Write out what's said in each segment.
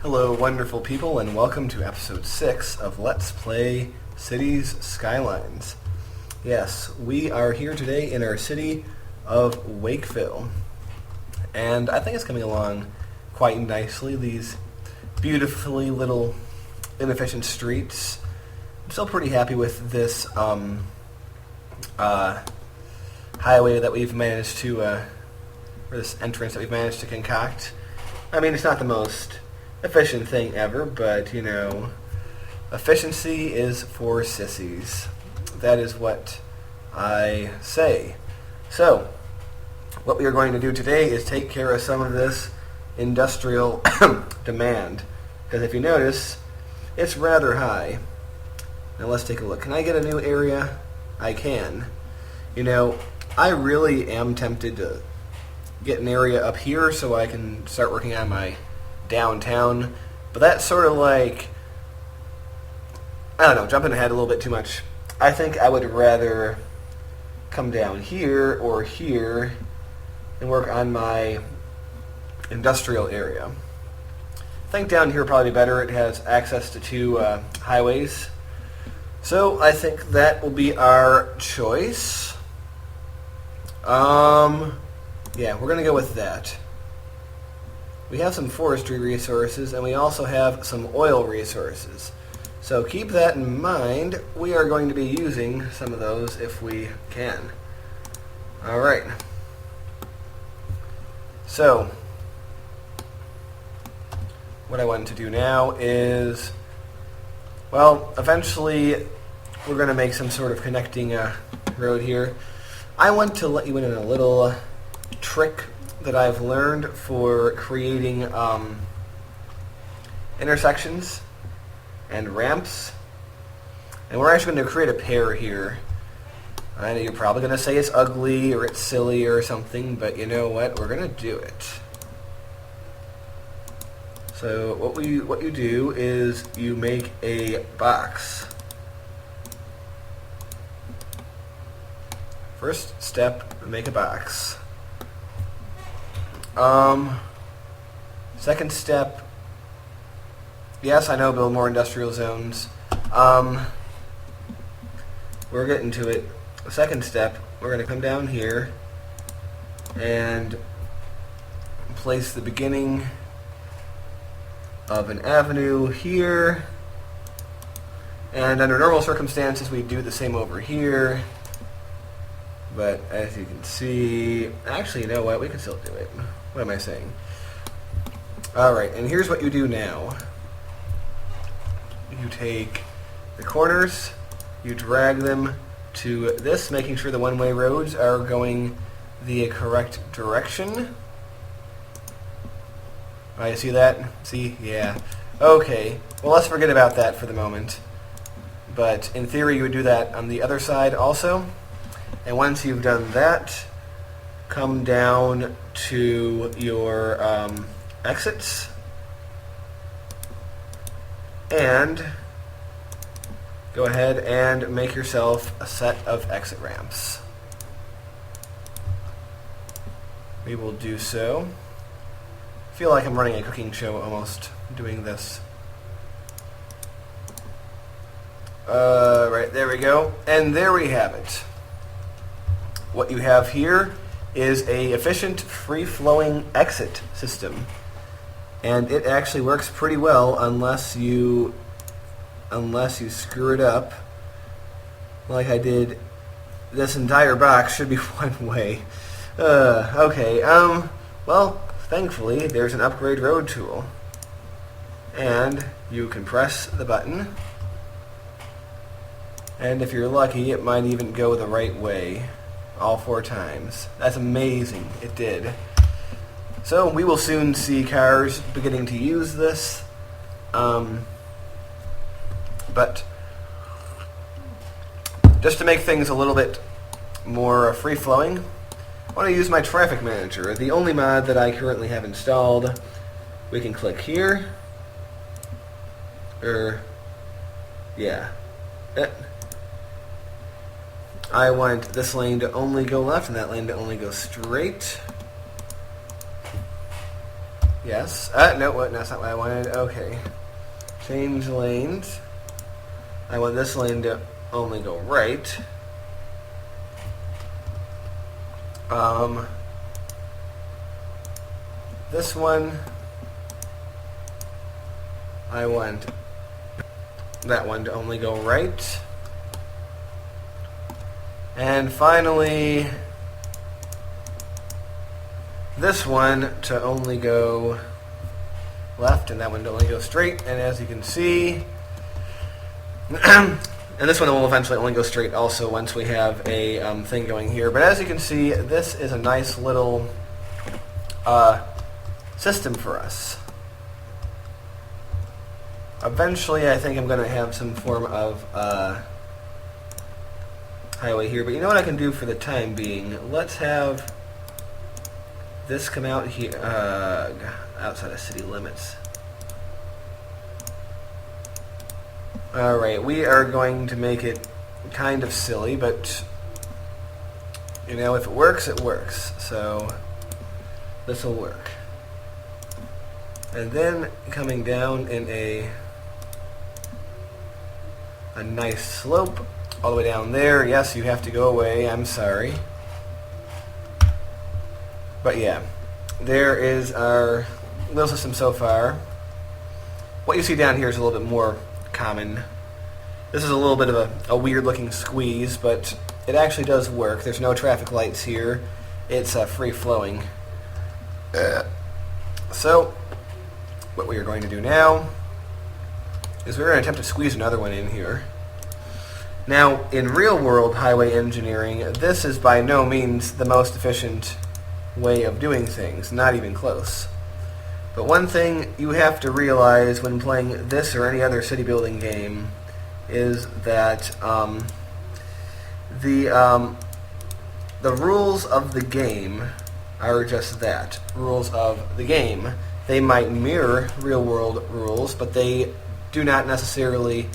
Hello, wonderful people, and welcome to episode 6 of Let's Play Cities Skylines. Yes, we are here today in our city of Wakeville, and I think it's coming along quite nicely. These beautifully little inefficient streets. I'm still pretty happy with this highway that we've managed to, or this entrance that we've managed to concoct. I mean, it's not the most efficient thing ever, but, you know, efficiency is for sissies. That is what I say. So, what we are going to do today is take care of some of this industrial demand. Because if you notice, it's rather high. Now let's take a look. Can I get a new area? I can. You know, I really am tempted to get an area up here so I can start working on my downtown, but that's sort of like, I don't know, jumping ahead a little bit too much. I think I would rather come down here or here and work on my industrial area. I think down here would probably be better. It has access to two highways. So I think that will be our choice. Yeah, we're going to go with that. We have some forestry resources, and we also have some oil resources. So keep that in mind. We are going to be using some of those if we can. Alright. So, what I want to do now is, well, eventually we're going to make some sort of connecting road here. I want to let you in on a little trick that I've learned for creating intersections and ramps. And we're actually going to create a pair here. I know you're probably going to say it's ugly or it's silly or something, but you know what? We're going to do it. So what you do is you make a box. First step, make a box. Second step, yes, I know, build more industrial zones. We're getting to it. The second step, we're going to come down here and place the beginning of an avenue here. And under normal circumstances, we do the same over here. But as you can see, actually, you know what? We can still do it. What am I saying? Alright, and here's what you do now. You take the corners, you drag them to this, making sure the one-way roads are going the correct direction. You see that? See? Yeah. Okay. Well, let's forget about that for the moment. But in theory, you would do that on the other side also. And once you've done that, come down to your exits and go ahead and make yourself a set of exit ramps. We will do so. I feel like I'm running a cooking show almost doing this. Right, there we go. And there we have it. What you have here is a efficient, free-flowing exit system. And it actually works pretty well unless you screw it up. Like I did. This entire box should be one way. Okay, well, thankfully there's an upgrade road tool. And you can press the button. And if you're lucky, it might even go the right way. All 4 times. That's amazing. It did. So we will soon see cars beginning to use this. But just to make things a little bit more free-flowing, I want to use my traffic manager, the only mod that I currently have installed. We can click here. Yeah. I want this lane to only go left and that lane to only go straight. Yes. No, what? That's not what I wanted. Okay. Change lanes. I want this lane to only go right. This one, I want that one to only go right. And finally, this one to only go left, and that one to only go straight. And as you can see, and this one will eventually only go straight also once we have a thing going here. But as you can see, this is a nice little system for us. Eventually, I think I'm going to have some form of highway here. But you know what I can do for the time being? Let's have this come out here, outside of city limits. Alright, we are going to make it kind of silly, but you know, if it works, it works. So this will work. And then coming down in a nice slope all the way down there. Yes, you have to go away. I'm sorry. But yeah, there is our little system so far. What you see down here is a little bit more common. This is a little bit of a weird looking squeeze, but it actually does work. There's no traffic lights here. It's free flowing. So what we are going to do now is we're going to attempt to squeeze another one in here. Now, in real world highway engineering, this is by no means the most efficient way of doing things, not even close. But one thing you have to realize when playing this or any other city building game is that the rules of the game are just that, rules of the game. They might mirror real-world rules, but they do not necessarily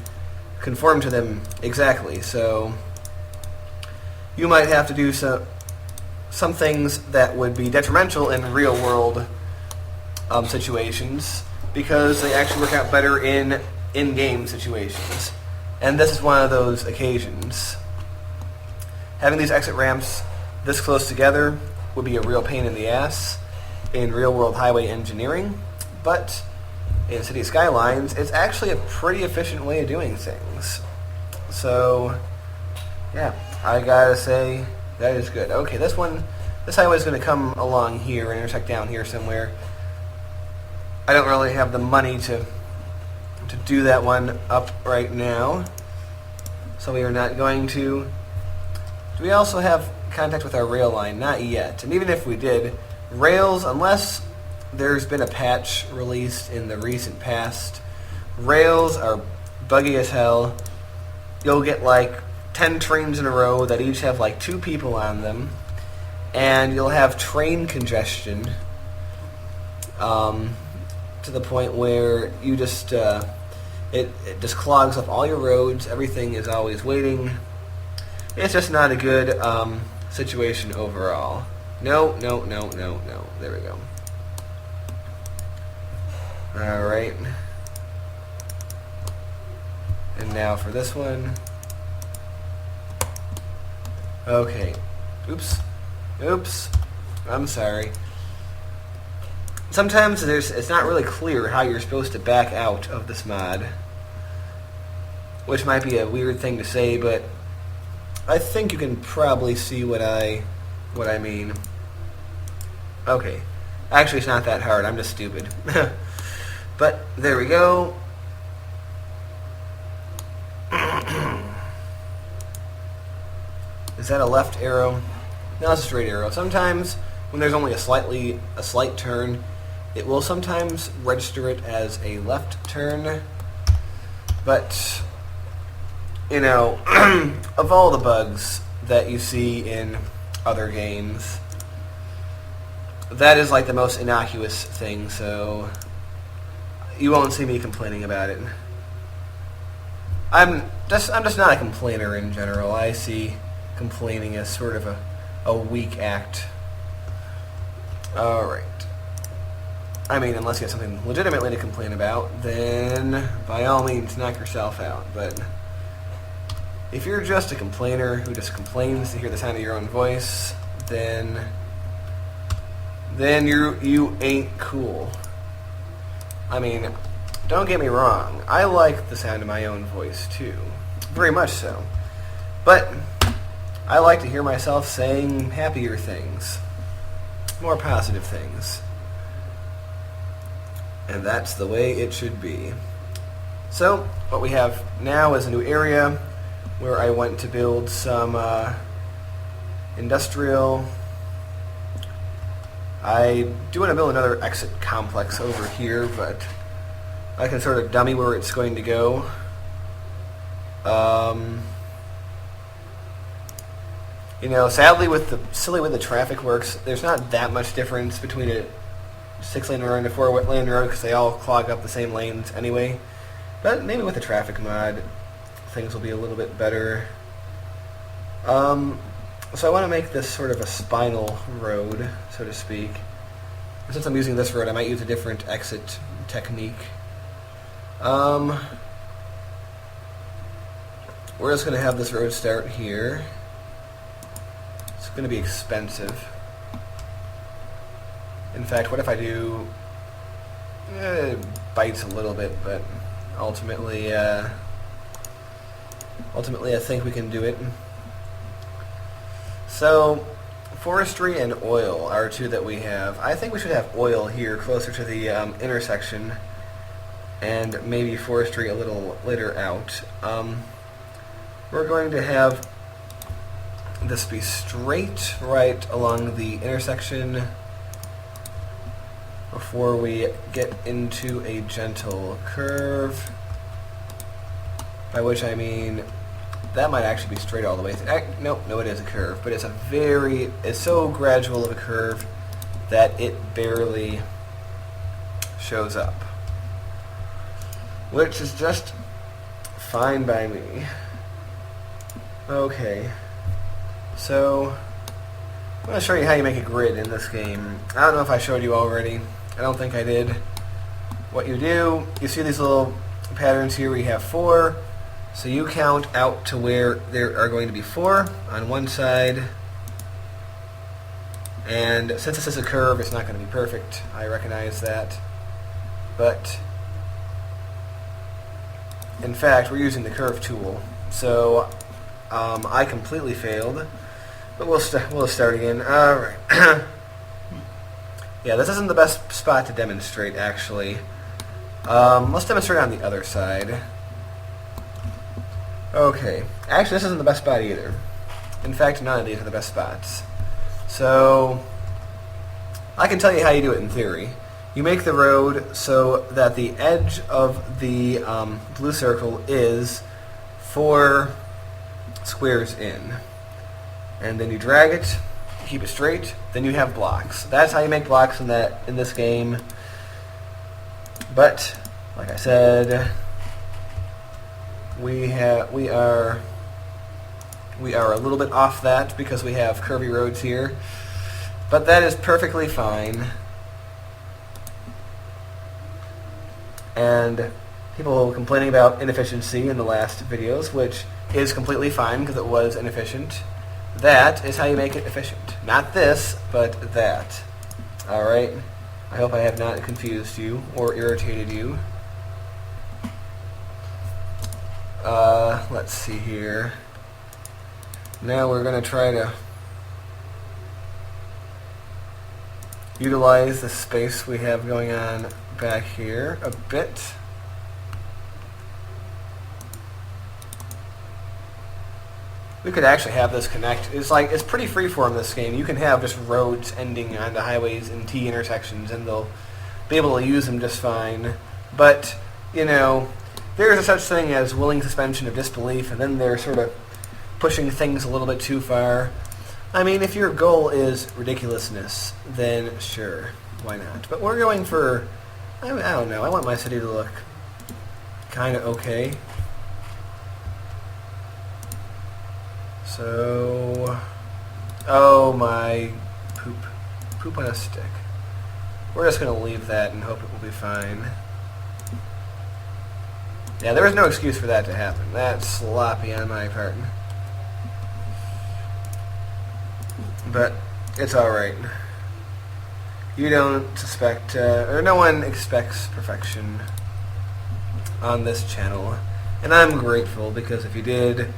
conform to them exactly. So you might have to do some things that would be detrimental in real-world situations because they actually work out better in in-game situations. And this is one of those occasions. Having these exit ramps this close together would be a real pain in the ass in real-world highway engineering, but in City Skylines, it's actually a pretty efficient way of doing things. So, yeah, I gotta say, that is good. Okay, this highway is going to come along here and intersect down here somewhere. I don't really have the money to do that one up right now, so we are not going to. Do we also have contact with our rail line? Not yet. And even if we did, rails, unless there's been a patch released in the recent past, rails are buggy as hell. You'll get like 10 trains in a row that each have like 2 people on them, and you'll have train congestion to the point where you just it just clogs up all your roads. Everything is always waiting. It's just not a good situation overall. No. There we go. Alright. And now for this one. Okay. Oops. I'm sorry. Sometimes it's not really clear how you're supposed to back out of this mod, which might be a weird thing to say, but I think you can probably see what I mean. Okay. Actually, it's not that hard. I'm just stupid. But there we go. Is that a left arrow? No, it's a straight arrow. Sometimes when there's only a slight turn, it will sometimes register it as a left turn. But you know, of all the bugs that you see in other games, that is like the most innocuous thing, so you won't see me complaining about it. I'm just not a complainer in general. I see complaining as sort of a weak act. Alright. I mean, unless you have something legitimately to complain about, then by all means knock yourself out. But if you're just a complainer who just complains to hear the sound of your own voice, then you ain't cool. I mean, don't get me wrong, I like the sound of my own voice too, very much so. But I like to hear myself saying happier things, more positive things. And that's the way it should be. So, what we have now is a new area where I went to build some industrial. I do want to build another exit complex over here, but I can sort of dummy where it's going to go. You know, sadly, with the silly way the traffic works, there's not that much difference between a 6-lane road and a 4-lane road because they all clog up the same lanes anyway. But maybe with the traffic mod, things will be a little bit better. So I want to make this sort of a spinal road, so to speak. And since I'm using this road, I might use a different exit technique. We're just going to have this road start here. It's going to be expensive. In fact, what if I do... it bites a little bit, but ultimately I think we can do it. So, forestry and oil are two that we have. I think we should have oil here closer to the intersection, and maybe forestry a little later out. We're going to have this be straight right along the intersection before we get into a gentle curve, by which I mean that might actually be straight all the way through. No, it is a curve, but it's so gradual of a curve that it barely shows up, which is just fine by me. Okay, so I'm going to show you how you make a grid in this game. I don't know if I showed you already. I don't think I did. What you do, you see these little patterns here where you have 4. So you count out to where there are going to be 4 on one side. And since this is a curve, it's not going to be perfect. I recognize that. But in fact, we're using the curve tool. So I completely failed. But we'll start again. Alright. Yeah, this isn't the best spot to demonstrate, actually. Let's demonstrate on the other side. Okay. Actually, this isn't the best spot either. In fact, none of these are the best spots. So, I can tell you how you do it in theory. You make the road so that the edge of the blue circle is 4 squares in. And then you drag it, keep it straight, then you have blocks. That's how you make blocks in this game. But, like I said, we are a little bit off that because we have curvy roads here. But that is perfectly fine. And people complaining about inefficiency in the last videos, which is completely fine because it was inefficient. That is how you make it efficient. Not this, but that. Alright? I hope I have not confused you or irritated you. Let's see here. Now we're going to try to utilize the space we have going on back here a bit. We could actually have this connect. It's pretty freeform, this game. You can have just roads ending onto highways and T intersections, and they'll be able to use them just fine. But, you know, there is a such thing as willing suspension of disbelief, and then they're sort of pushing things a little bit too far. I mean, if your goal is ridiculousness, then sure, why not? But we're going for, I don't know, I want my city to look kind of okay. So, oh my poop on a stick. we're just going to leave that and hope it will be fine. Yeah, there was no excuse for that to happen. That's sloppy on my part. But it's alright. You don't suspect, or no one expects perfection on this channel. And I'm grateful, because if you did,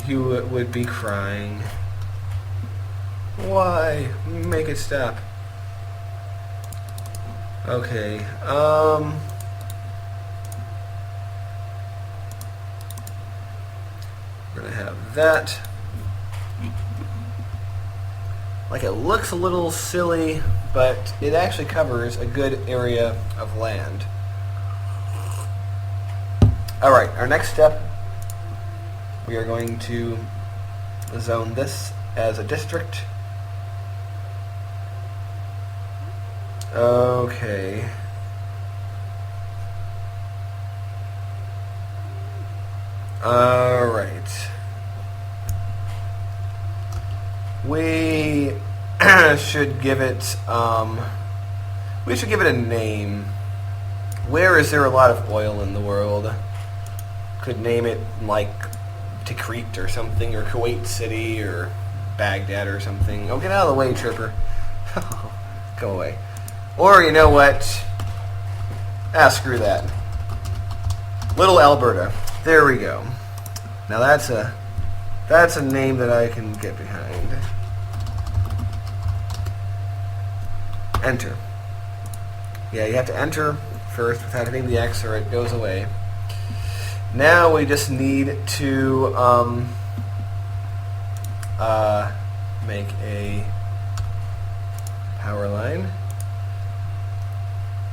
you would be crying. Why? Make it stop. Okay, we're gonna have that. Like, it looks a little silly, but it actually covers a good area of land. Alright, our next step, we are going to zone this as a district. Okay. Alright. We should give it, we should give it a name. Where is there a lot of oil in the world? Could name it, like, Tikrit or something, or Kuwait City, or Baghdad or something. Oh, get out of the way, Chirper. Go away. Or, you know what? Screw that. Little Alberta. There we go. Now that's a name that I can get behind. Enter. Yeah, you have to enter first without hitting the X or it goes away. Now we just need to make a power line.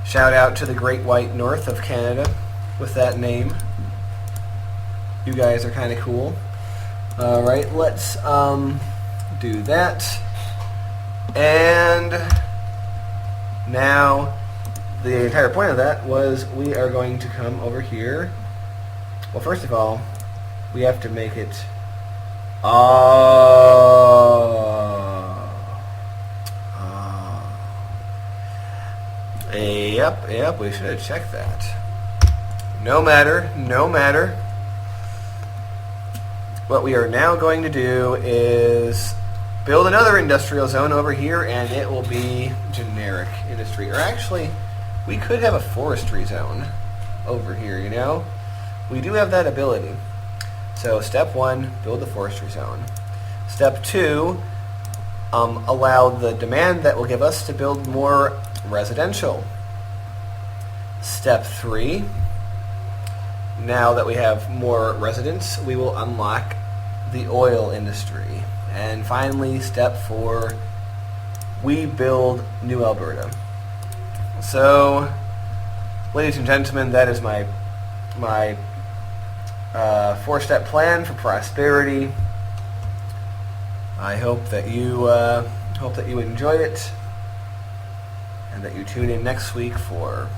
Shout out to the Great White North of Canada with that name. You guys are kind of cool. Alright, let's do that. And now the entire point of that was we are going to come over here. Well, first of all, we have to make it... Yep, we should have checked that. No matter. What we are now going to do is build another industrial zone over here, and it will be generic industry. Or actually, we could have a forestry zone over here, you know? We do have that ability. So step 1, build the forestry zone. Step 2, allow the demand that will give us to build more residential. Step 3, now that we have more residents, we will unlock the oil industry. And finally, step 4, we build New Alberta. So, ladies and gentlemen, that is my 4-step plan for prosperity. I hope that you enjoy it, and that you tune in next week for